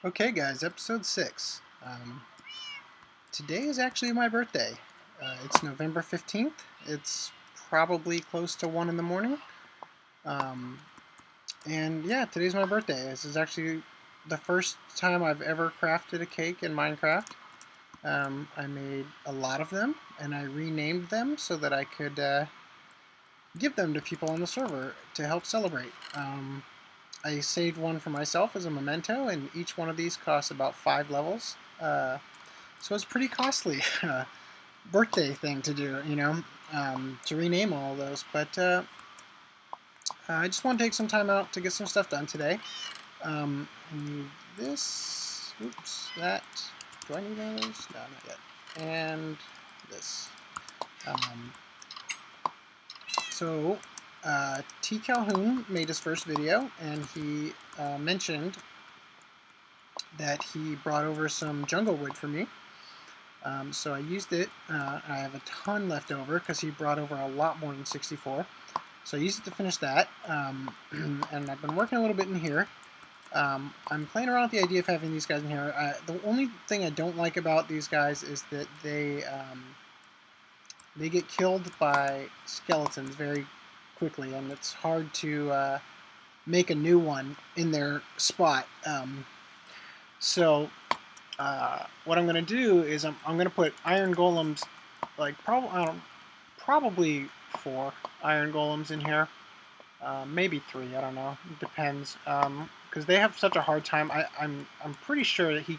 Okay guys, episode 6. Today is actually my birthday. It's November 15th. It's probably close to 1 in the morning. Um, and yeah, today's my birthday. This is actually the first time I've ever crafted a cake in Minecraft. I made a lot of them, and I renamed them so that I could give them to people on the server to help celebrate. I saved one for myself as a memento, and each one of these costs about 5 levels. So it's pretty costly birthday thing to do, to rename all of those. But I just want to take some time out to get some stuff done today. I need this. Oops, that. Do I need one of those? No, not yet. And this. Um, so TCalhoon made his first video, and he mentioned that he brought over some jungle wood for me. So I used it. I have a ton left over because he brought over a lot more than 64. So I used it to finish that. And I've been working a little bit in here. I'm playing around with the idea of having these guys in here. The only thing I don't like about these guys is that they get killed by skeletons very quickly, and it's hard to make a new one in their spot. So what I'm going to do is I'm going to put iron golems, like probably 4 iron golems in here, maybe 3. I don't know. It depends, because they have such a hard time. I'm pretty sure that he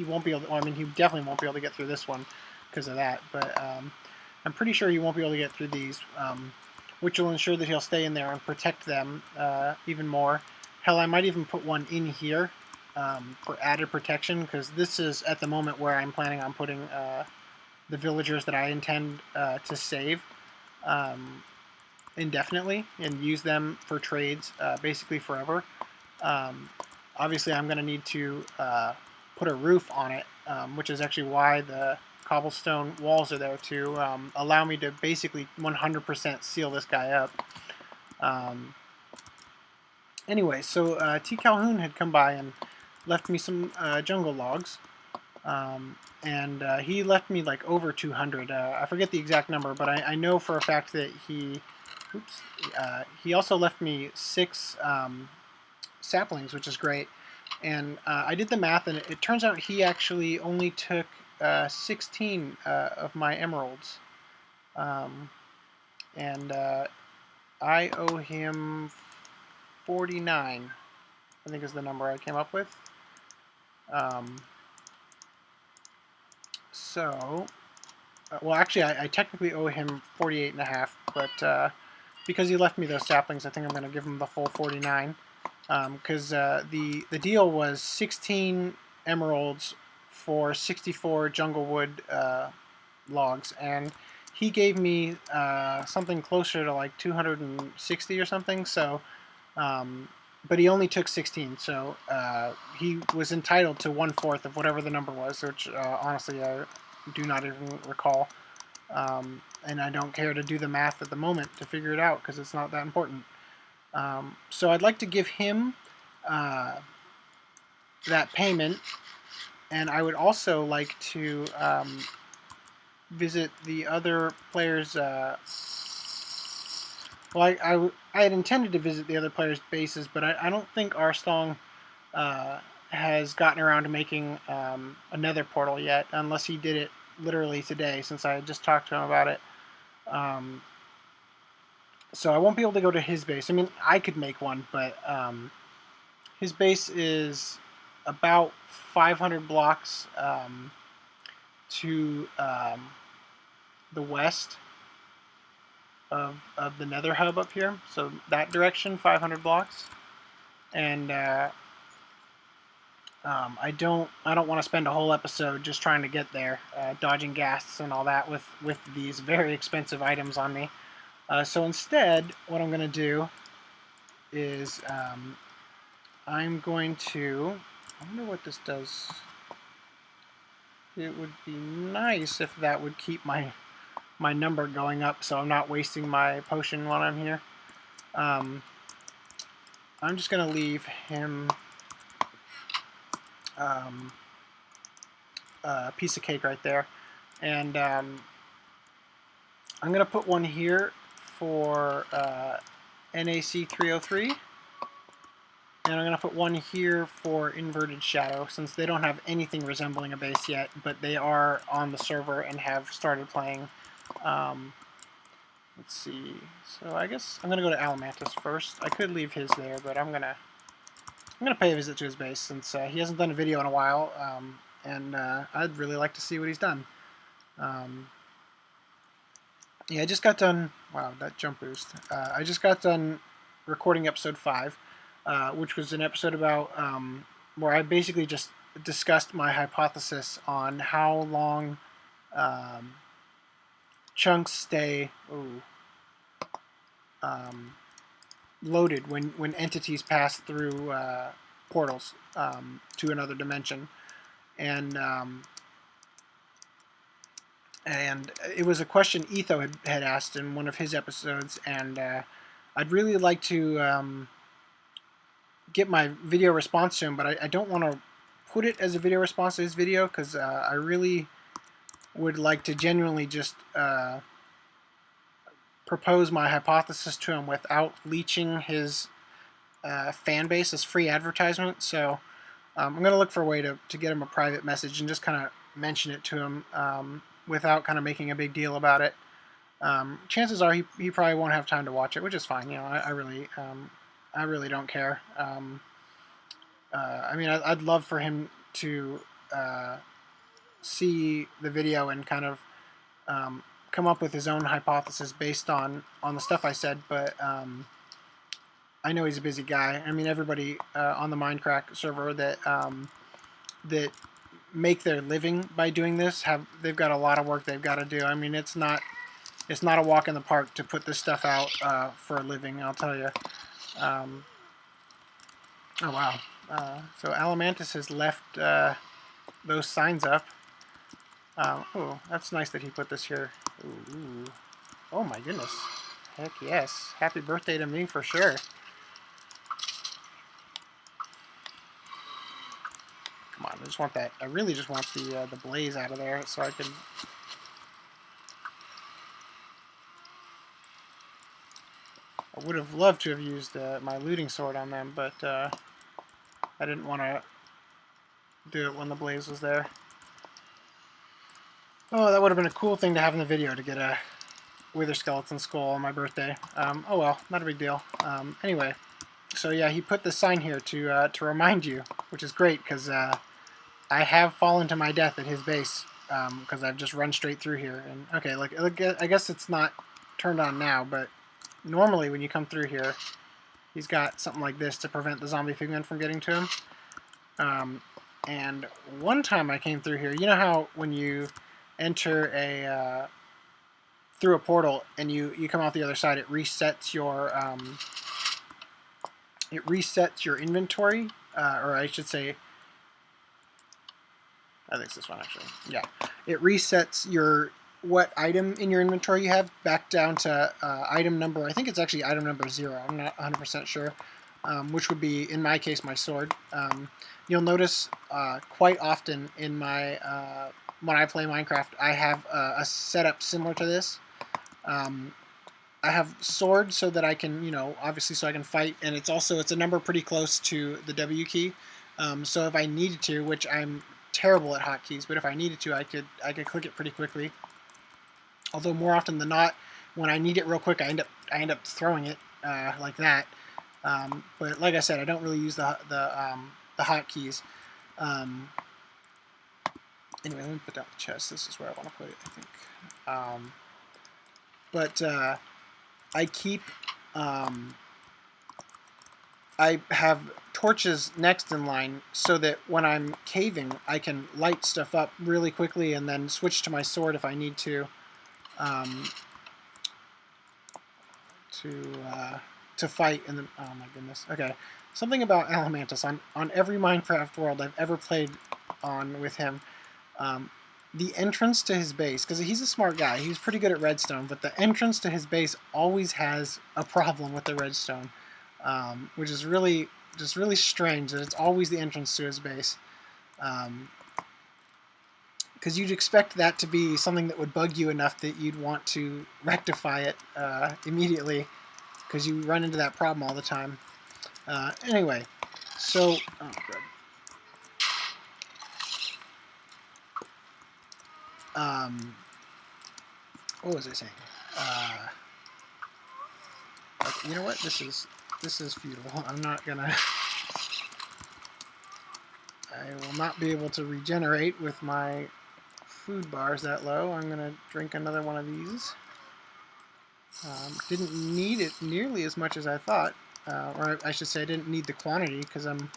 won't be able to. Well, I mean, he definitely won't be able to get through this one because of that. But I'm pretty sure he won't be able to get through these, which will ensure that he'll stay in there and protect them even more. Hell, I might even put one in here. For added protection, because this is at the moment where I'm planning on putting the villagers that I intend to save indefinitely and use them for trades basically forever. Obviously, I'm going to need to put a roof on it, which is actually why the cobblestone walls are there to allow me to basically 100% seal this guy up. Anyway, so TCalhoon had come by and left me some jungle logs, and he left me like over 200. I forget the exact number, but I know for a fact that he also left me 6 saplings, which is great. And I did the math, and it turns out he actually only took 16 of my emeralds, and I owe him 49. I think is the number I came up with. Well, actually, I technically owe him 48.5, but because he left me those saplings, I think I'm going to give him the full 49. Because the deal was 16 emeralds for 64 jungle wood logs, and he gave me something closer to like 260 or something. So. But he only took 16, so he was entitled to 1/4 of whatever the number was, which honestly I do not even recall. And I don't care to do the math at the moment to figure it out because it's not that important. So I'd like to give him that payment, and I would also like to visit the other players' well, I had intended to visit the other players' bases, but I don't think Arstong has gotten around to making a nether portal yet, unless he did it literally today, since I had just talked to him about it. So I won't be able to go to his base. I mean, I could make one, but his base is about 500 blocks to the west of the nether hub up here, so that direction, 500 blocks, and I don't want to spend a whole episode just trying to get there, dodging ghasts and all that with these very expensive items on me. So instead, what I'm going to do is I'm going to. I wonder what this does. It would be nice if that would keep my number going up, so I'm not wasting my potion while I'm here. I'm just going to leave him piece of cake right there. And I'm going to put one here for NAC 303. And I'm going to put one here for inverted shadow, since they don't have anything resembling a base yet, but they are on the server and have started playing. Let's see. So I guess I'm going to go to Alamantis first. I could leave his there, but I'm gonna pay a visit to his base, since he hasn't done a video in a while, and I'd really like to see what he's done. Yeah, I just got done. Wow, that jump boost! I just got done recording episode 5. Which was an episode about where I basically just discussed my hypothesis on how long chunks stay loaded when entities pass through portals to another dimension, and it was a question Etho had asked in one of his episodes, and I'd really like to get my video response to him, but I don't want to put it as a video response to his video, because I really would like to genuinely just propose my hypothesis to him without leeching his fan base as free advertisement. So I'm going to look for a way to get him a private message and just kind of mention it to him without kind of making a big deal about it. Chances are he probably won't have time to watch it, which is fine. You know, I really don't care. I mean, I'd love for him to see the video and kind of come up with his own hypothesis based on the stuff I said, but I know he's a busy guy. I mean, everybody on the Minecraft server that make their living by doing this they've got a lot of work they've got to do. I mean, it's not a walk in the park to put this stuff out for a living, I'll tell you. Oh wow. So Alamantis has left those signs up. Oh, that's nice that he put this here. Ooh. Oh my goodness. Heck yes. Happy birthday to me for sure. Come on, I just want that. I really just want the blaze out of there so I can... I would have loved to have used my looting sword on them, but I didn't want to do it when the blaze was there. Oh, that would have been a cool thing to have in the video, to get a wither skeleton skull on my birthday. Oh well, not a big deal. Anyway, so yeah, he put this sign here to remind you, which is great, because I have fallen to my death at his base, because I've just run straight through here. And okay, look, I guess it's not turned on now, but normally when you come through here, he's got something like this to prevent the zombie pigmen from getting to him. And one time I came through here, you know how when you enter through a portal and you come out the other side, it resets your inventory, or I should say, I think it's this one actually. Yeah, it resets what item in your inventory you have back down to item number. I think it's actually item number 0. I'm not 100% sure, which would be in my case my sword. You'll notice quite often in my when I play Minecraft, I have a setup similar to this. I have sword so that I can, you know, obviously so I can fight, and it's a number pretty close to the W key. So if I needed to, which I'm terrible at hotkeys, but if I needed to, I could click it pretty quickly. Although more often than not, when I need it real quick, I end up throwing it like that. But like I said, I don't really use the hotkeys. Anyway, let me put down the chest. This is where I want to put it, I think. But I keep... I have torches next in line so that when I'm caving, I can light stuff up really quickly and then switch to my sword if I need to fight in the... Oh my goodness. Okay. Something about Alamantis. On every Minecraft world I've ever played on with him, the entrance to his base, because he's a smart guy, he's pretty good at redstone, but the entrance to his base always has a problem with the redstone, which is really strange that it's always the entrance to his base. Because you'd expect that to be something that would bug you enough that you'd want to rectify it immediately, because you run into that problem all the time. Anyway, so oh, good. What was I saying? Okay, you know what? This is futile. I'm not gonna. I will not be able to regenerate with my food bars that low. I'm gonna drink another one of these. Didn't need it nearly as much as I thought, or I should say, I didn't need the quantity because I'm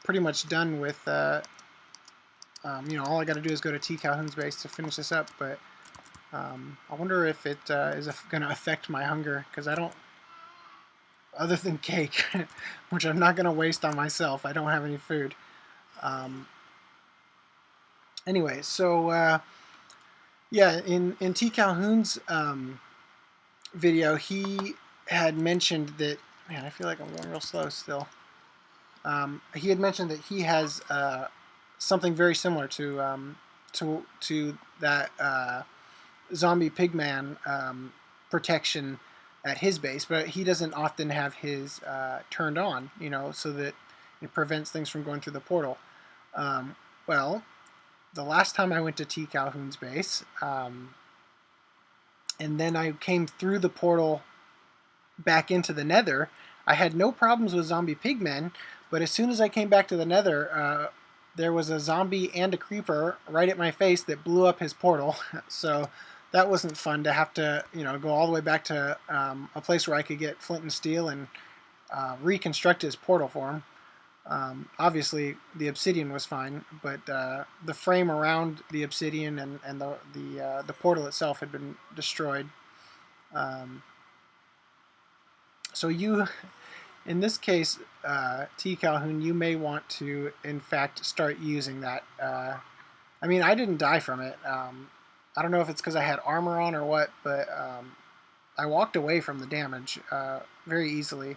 pretty much done with. You know, all I got to do is go to TCalhoon's base to finish this up. But I wonder if it is going to affect my hunger, because I don't. Other than cake, which I'm not going to waste on myself. I don't have any food. Anyway, so yeah, in TCalhoon's video, he had mentioned that. Man, I feel like I'm going real slow still. He had mentioned that he has something very similar to that zombie pigman protection at his base, but he doesn't often have his turned on, you know, so that it prevents things from going through the portal. Well, the last time I went to TCalhoon's base, and then I came through the portal back into the Nether, I had no problems with zombie pigmen, but as soon as I came back to the Nether, there was a zombie and a creeper right at my face that blew up his portal. So that wasn't fun to have to, you know, go all the way back to a place where I could get flint and steel and reconstruct his portal for him. Obviously, the obsidian was fine, but the frame around the obsidian and the portal itself had been destroyed. So you, in this case, TCalhoon, you may want to, in fact, start using that. I mean, I didn't die from it. I don't know if it's because I had armor on or what, but I walked away from the damage very easily.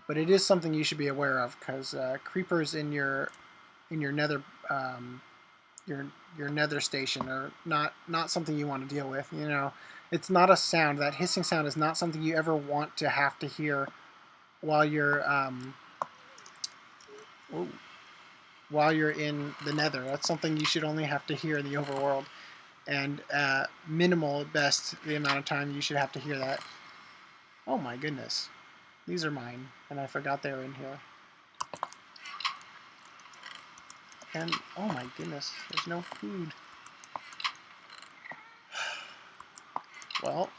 But it is something you should be aware of, because creepers in your nether your nether station are not something you want to deal with. You know, it's not a sound. That hissing sound is not something you ever want to have to hear while you're in the nether. That's something you should only have to hear in the overworld, and minimal at best the amount of time you should have to hear that. Oh my goodness. These are mine, and I forgot they were in here. And, oh my goodness, there's no food. Well,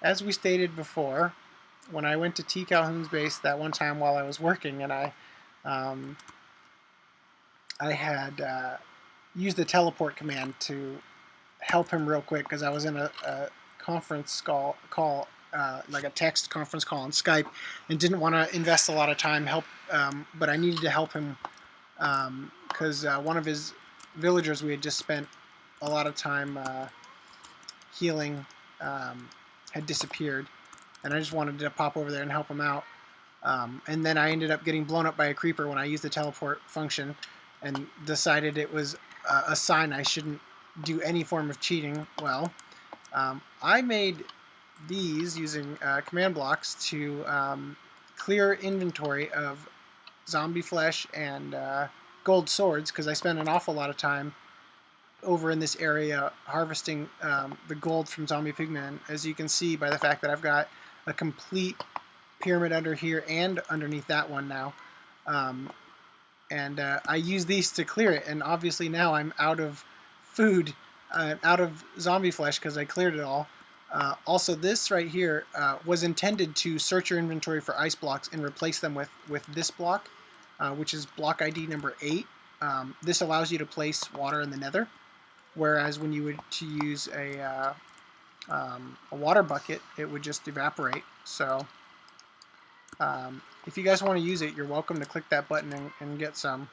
as we stated before, when I went to TCalhoon's base that one time while I was working, and I had used the teleport command to help him real quick, because I was in a conference call like a text conference call on Skype, and didn't want to invest a lot of time but I needed to help him because one of his villagers we had just spent a lot of time healing had disappeared, and I just wanted to pop over there and help him out. And then I ended up getting blown up by a creeper when I used the teleport function, and decided it was a sign I shouldn't do any form of cheating. Well, I made these using command blocks to clear inventory of zombie flesh and gold swords, because I spent an awful lot of time over in this area harvesting the gold from zombie pigmen, as you can see by the fact that I've got a complete pyramid under here and underneath that one now. And I use these to clear it, and obviously now I'm out of food, out of zombie flesh, because I cleared it all. Also, this right here was intended to search your inventory for ice blocks and replace them with this block, which is block ID number 8. This allows you to place water in the nether, whereas when you would to use a water bucket, it would just evaporate. So if you guys want to use it, you're welcome to click that button and get some.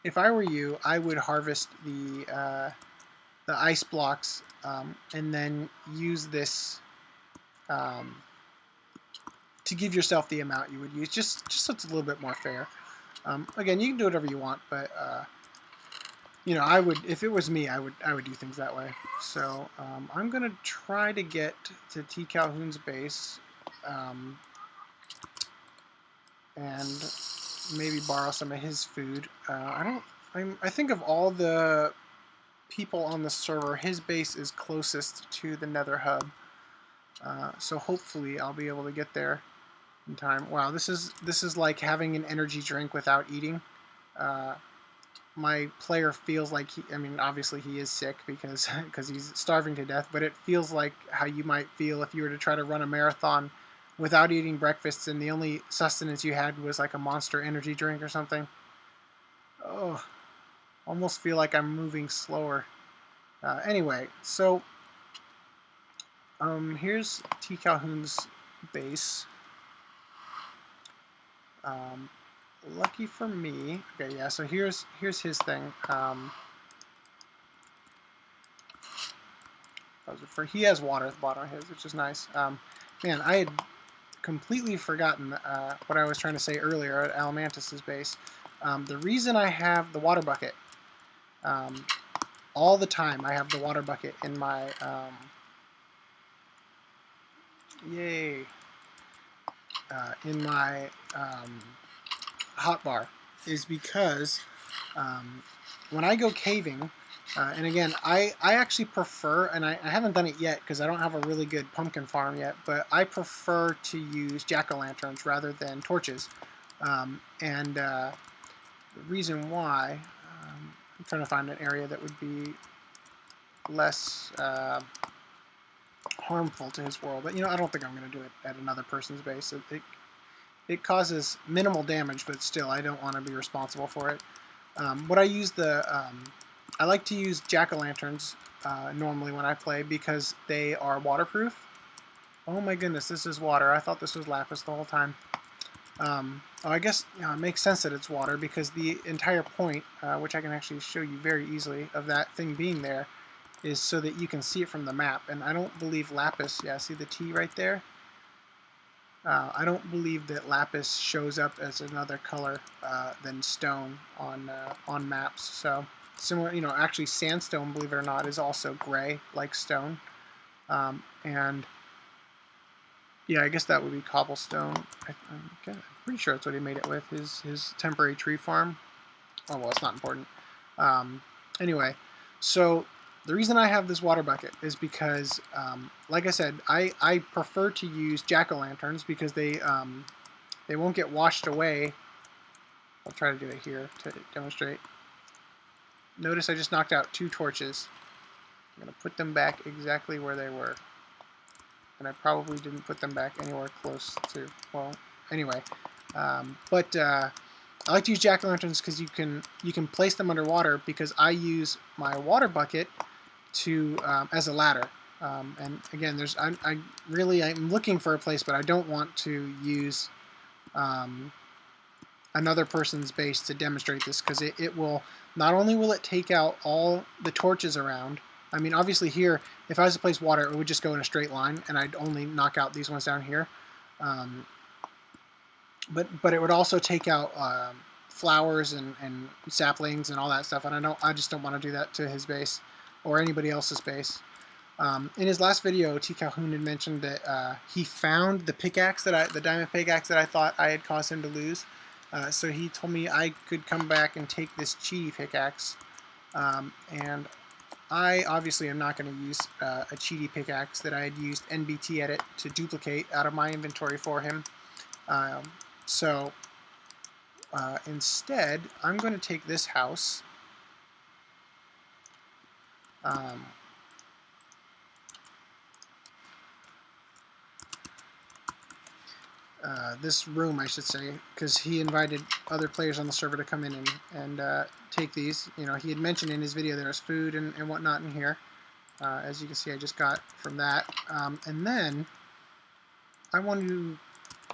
If I were you, I would harvest the ice blocks and then use this to give yourself the amount you would use, just so it's a little bit more fair. Again, you can do whatever you want, but you know, I would, if it was me, I would do things that way. So I'm gonna try to get to TCalhoon's base and maybe borrow some of his food. I think of all the people on the server, his base is closest to the Nether hub. So hopefully I'll be able to get there in time. Wow, this is like having an energy drink without eating. My player feels like I mean, obviously he is sick because he's starving to death, but it feels like how you might feel if you were to try to run a marathon without eating breakfast and the only sustenance you had was like a Monster energy drink or something. Oh, almost feel like I'm moving slower. Anyway, so here's TCalhoon's base. Lucky for me, okay, yeah. So here's his thing. He has water at the bottom of his, which is nice. Man, I had completely forgotten what I was trying to say earlier at Alamantis's base. The reason I have the water bucket, all the time I have the water bucket in my, in my hotbar, is because when I go caving, and again, I actually prefer, and I haven't done it yet because I don't have a really good pumpkin farm yet, but I prefer to use jack-o'-lanterns rather than torches. And the reason why, I'm trying to find an area that would be less harmful to his world. But, you know, I don't think I'm going to do it at another person's base. It causes minimal damage, but still, I don't want to be responsible for it. What I use I like to use jack-o'-lanterns normally when I play because they are waterproof. Oh my goodness, this is water. I thought this was lapis the whole time. I guess it makes sense that it's water because the entire point, which I can actually show you very easily, of that thing being there is so that you can see it from the map. And I don't believe lapis, yeah, see the T right there? I don't believe that lapis shows up as another color than stone on maps. So similar, you know, actually sandstone, believe it or not, is also gray like stone. And yeah, I guess that would be cobblestone. I'm pretty sure that's what he made it with, his temporary tree farm. Oh well, it's not important. Anyway, so the reason I have this water bucket is because, like I said, I prefer to use jack-o'-lanterns because they won't get washed away. I'll try to do it here to demonstrate. Notice I just knocked out 2 torches. I'm going to put them back exactly where they were. And I probably didn't put them back anywhere close to, well, anyway. But I like to use jack-o'-lanterns because you can place them underwater because I use my water bucket to as a ladder. And again, I'm looking for a place, but I don't want to use another person's base to demonstrate this because it will, not only will it take out all the torches around. I mean, obviously here, if I was to place water, it would just go in a straight line, and I'd only knock out these ones down here. But it would also take out flowers and saplings and all that stuff, and I just don't want to do that to his base or anybody else's base. In his last video, TCalhoon had mentioned that he found the pickaxe the diamond pickaxe that I thought I had caused him to lose. So he told me I could come back and take this cheaty pickaxe, and I obviously am not going to use a cheaty pickaxe that I had used NBT edit to duplicate out of my inventory for him. So instead, I'm going to take this house. This room, I should say, because he invited other players on the server to come in and take these. You know, he had mentioned in his video there's food and whatnot in here. As you can see, I just got from that. And then I want to,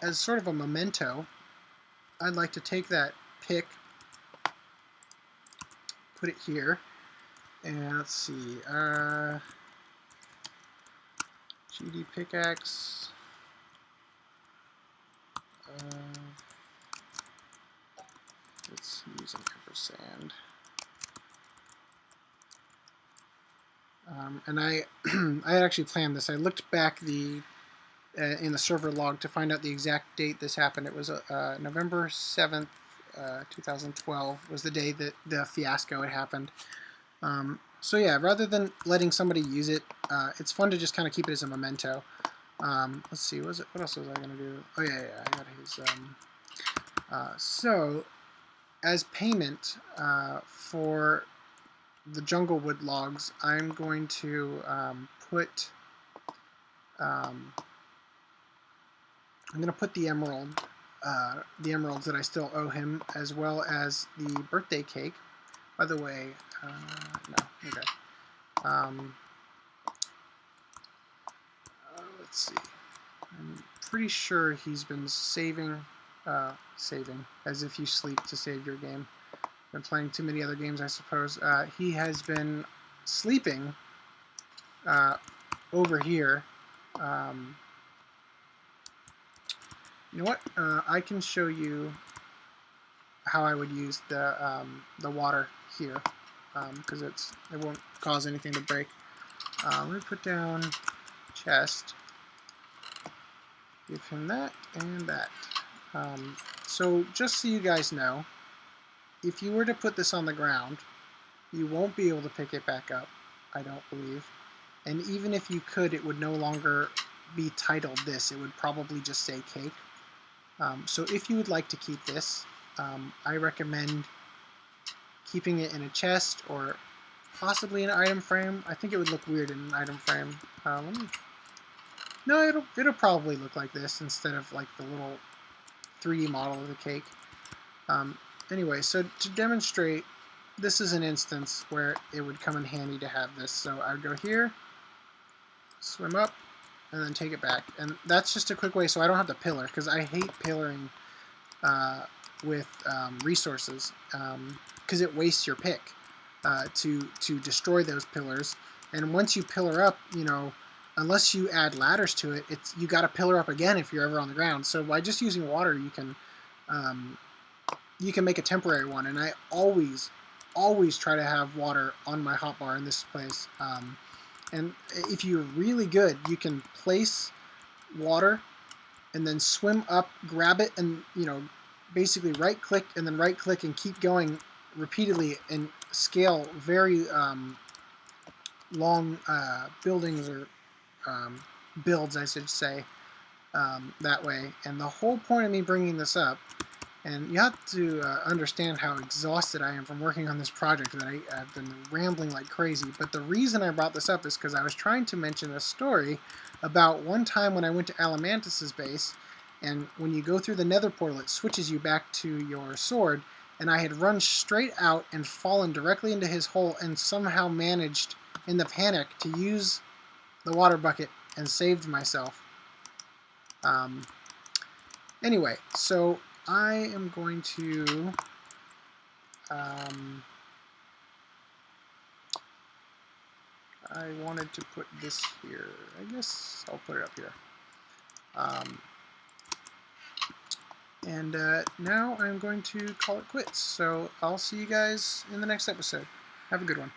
as sort of a memento, I'd like to take that pick, put it here, and let's see, GD pickaxe. let's use an ampersand. And I had actually planned this. I looked back in the server log to find out the exact date this happened. It was November 7th, 2012 was the day that the fiasco had happened. So yeah, rather than letting somebody use it, it's fun to just kind of keep it as a memento. Let's see, what else was I going to do? Oh yeah, I got his... so, as payment for the Junglewood logs, I'm going to put the emeralds that I still owe him, as well as the birthday cake. By the way, no, okay. Let's see. I'm pretty sure he's been saving, as if you sleep to save your game. Been playing too many other games, I suppose. He has been sleeping over here. You know what? I can show you how I would use the water here, because it won't cause anything to break. Let me put down chest. Give him that and that. So just so you guys know, if you were to put this on the ground, you won't be able to pick it back up, I don't believe. And even if you could, it would no longer be titled this. It would probably just say cake. So if you would like to keep this, I recommend keeping it in a chest or possibly an item frame. I think it would look weird in an item frame. No, it'll probably look like this instead of like the little 3D model of the cake. Anyway, so to demonstrate, this is an instance where it would come in handy to have this. So I would go here, swim up, and then take it back. And that's just a quick way so I don't have to pillar, because I hate pillaring with resources, because it wastes your pick to destroy those pillars. And once you pillar up, you know, unless you add ladders to it, you got to pillar up again if you're ever on the ground. So by just using water, you can make a temporary one. And I always try to have water on my hotbar in this place. And if you're really good, you can place water and then swim up, grab it, and basically right click and then right click and keep going repeatedly and scale very long buildings or builds, I should say, that way. And the whole point of me bringing this up, and you have to understand how exhausted I am from working on this project, that I've been rambling like crazy, but the reason I brought this up is because I was trying to mention a story about one time when I went to Alamantis's base, and when you go through the nether portal, it switches you back to your sword, and I had run straight out and fallen directly into his hole and somehow managed, in the panic, to use the water bucket and saved myself. Anyway, so I am going to I wanted to put this here. I guess I'll put it up here. And now I'm going to call it quits. So I'll see you guys in the next episode. Have a good one.